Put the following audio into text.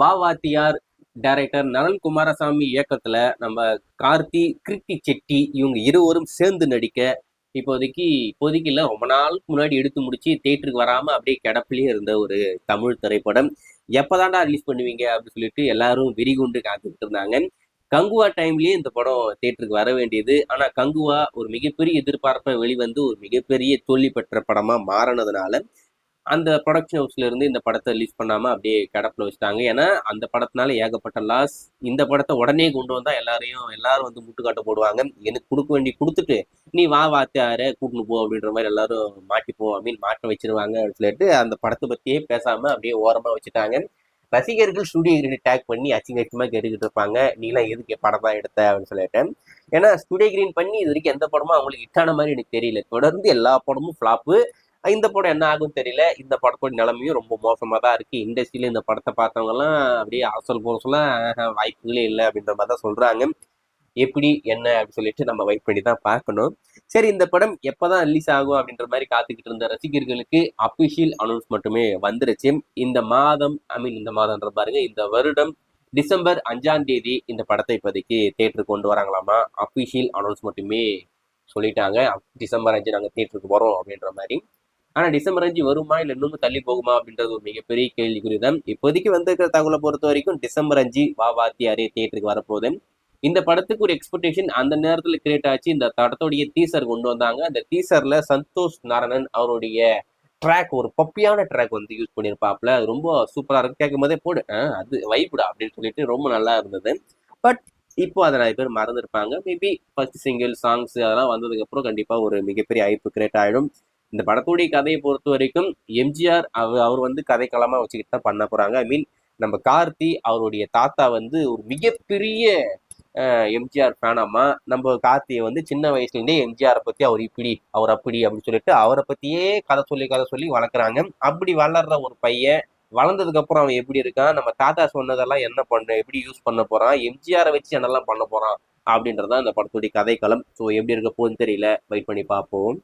வாத்தியார் டைரக்டர் நலன் குமாரசாமி இயக்கத்துல நம்ம கார்த்தி, கிருத்தி செட்டி இவங்க இருவரும் சேர்ந்து நடிக்க இப்போதைக்கு இல்ல, ரொம்ப நாளுக்கு முன்னாடி எடுத்து முடிச்சு தியேட்டருக்கு வராம அப்படியே கிடப்பிலேயே இருந்த ஒரு தமிழ் திரைப்படம். எப்பதான்டா ரிலீஸ் பண்ணுவீங்க அப்படின்னு சொல்லிட்டு எல்லாரும் விரிகுண்டு காத்துக்கிட்டு இருந்தாங்க. கங்குவா டைம்லயே இந்த படம் தியேட்டருக்கு வர வேண்டியது. ஆனா கங்குவா ஒரு மிகப்பெரிய எதிர்பார்ப்பை வெளிவந்து ஒரு மிகப்பெரிய தோல்வி பெற்ற படமா மாறினதுனால அந்த ப்ரொடக்ஷன் ஹவுஸ்ல இருந்து இந்த படத்தை ரிலீஸ் பண்ணாம அப்படியே கிடப்பில் வச்சுட்டாங்க. ஏன்னா அந்த படத்தினால ஏகப்பட்ட லாஸ். இந்த படத்தை உடனே கொண்டு வந்தா எல்லாரும் வந்து முட்டுக்காட்ட போடுவாங்க. எனக்கு கொடுக்க வேண்டி கொடுத்துட்டு நீ வாத்தியார கூட்டின்னு போ அப்படின்ற மாதிரி எல்லாரும் மாட்டிப்போம் அப்படின்னு மாட்ட வச்சிருவாங்க அப்படின்னு சொல்லிட்டு அந்த படத்தை பத்தியே பேசாம அப்படியே ஓரமா வச்சுட்டாங்க. ரசிகர்கள் ஸ்டுடியோ கிரீன் டேக் பண்ணி அசிங்கமா கேட்டுக்கிட்டு இருப்பாங்க, நீலாம் எதுக்கு படம் தான் எடுத்த அப்படின்னு சொல்லிட்டு. ஏன்னா ஸ்டுடியோ கிரீன் பண்ணி இது வரைக்கும் எந்த படமும் அவங்களுக்கு ஹிட்டான மாதிரி எனக்கு தெரியல. தொடர்ந்து எல்லா படமும் ஃபிளாப்பு. இந்த படம் என்ன ஆகும் தெரியல. இந்த படத்தோட நிலைமையும் ரொம்ப மோசமா தான் இருக்கு. இண்டஸ்ட்ரியில இந்த படத்தை பார்த்தவங்க எல்லாம் அப்படியே ஆசல் போசலாம் வாய்ப்புகளே இல்லை அப்படின்ற மாதிரி தான் சொல்றாங்க. எப்படி என்ன அப்படின்னு சொல்லிட்டு நம்ம வெயிட் பண்ணி தான் பார்க்கணும். சரி, இந்த படம் எப்பதான் ரிலீஸ் ஆகும் அப்படின்ற மாதிரி காத்துக்கிட்டு இருந்த ரசிகர்களுக்கு அபிஷியல் அனௌன்ஸ் மட்டுமே வந்துருச்சு. இந்த மாதம் இந்த மாதம்ன்ற பாருங்க, இந்த வருடம் டிசம்பர் 5ஆம் தேதி இந்த படத்தை இப்போதைக்கு தியேட்டருக்கு கொண்டு வராங்களாமா. அபிஷியல் அனௌன்ஸ் மட்டுமே சொல்லிட்டாங்க. டிசம்பர் 5 நாங்கள் தியேட்டருக்கு வரோம் அப்படின்ற மாதிரி. ஆனா டிசம்பர் 5 வருமா இல்ல இன்னும் தள்ளி போகுமா அப்படின்றது ஒரு மிகப்பெரிய கேள்விக்குறிதான். இப்போதைக்கு வந்திருக்கிற தகவலை பொறுத்த வரைக்கும் டிசம்பர் 5 வாத்தியாரே தியேட்டருக்கு வரப்போகுது. இந்த படத்துக்கு ஒரு எக்ஸ்பெக்டேஷன் அந்த நேரத்துல கிரியேட் ஆச்சு. இந்த படத்தோடைய டீசர் கொண்டு வந்தாங்க. அந்த டீசர்ல சந்தோஷ் நாராயணன் அவருடைய ட்ராக், ஒரு பப்பியான ட்ராக் வந்து யூஸ் பண்ணியிருப்பாப்ல. அது ரொம்ப சூப்பரா இருக்கு. கேட்கும் போதே போடு அது வைப்புடா அப்படின்னு சொல்லிட்டு ரொம்ப நல்லா இருந்தது. பட் இப்போ அதை நிறைய பேர் மறந்துருப்பாங்க. மேபி ஃபர்ஸ்ட் சிங்கிள் சாங்ஸ் அதெல்லாம் வந்ததுக்கு அப்புறம் கண்டிப்பா ஒரு மிகப்பெரிய ஐப்பு கிரியேட் ஆயிடும். இந்த படத்துடைய கதையை பொறுத்த வரைக்கும் எம்ஜிஆர் அவர் வந்து கதைக்களமா வச்சுக்கிட்டு தான் பண்ண போறாங்க. ஐ மீன் நம்ம கார்த்தி அவருடைய தாத்தா வந்து ஒரு மிகப்பெரிய எம்ஜிஆர் ஃபேனாமா. நம்ம கார்த்தியை வந்து சின்ன வயசுல இருந்தே எம்ஜிஆரை பத்தி அவர் இப்படி அவர் அப்படி அப்படின்னு சொல்லிட்டு அவரை பத்தியே கதை சொல்லி வளர்க்குறாங்க. அப்படி வளர்ற ஒரு பையன் வளர்ந்ததுக்கு அப்புறம் அவன் எப்படி இருக்கான், நம்ம தாத்தா சொன்னதெல்லாம் என்ன பண்ண எப்படி யூஸ் பண்ண போறான், எம்ஜிஆரை வச்சு என்னெல்லாம் பண்ண போறான் அப்படின்றதான் இந்த படத்துடைய கதைக்களம். ஸோ எப்படி இருக்க போகுதுன்னு தெரியல, வெயிட் பண்ணி பார்ப்போம்.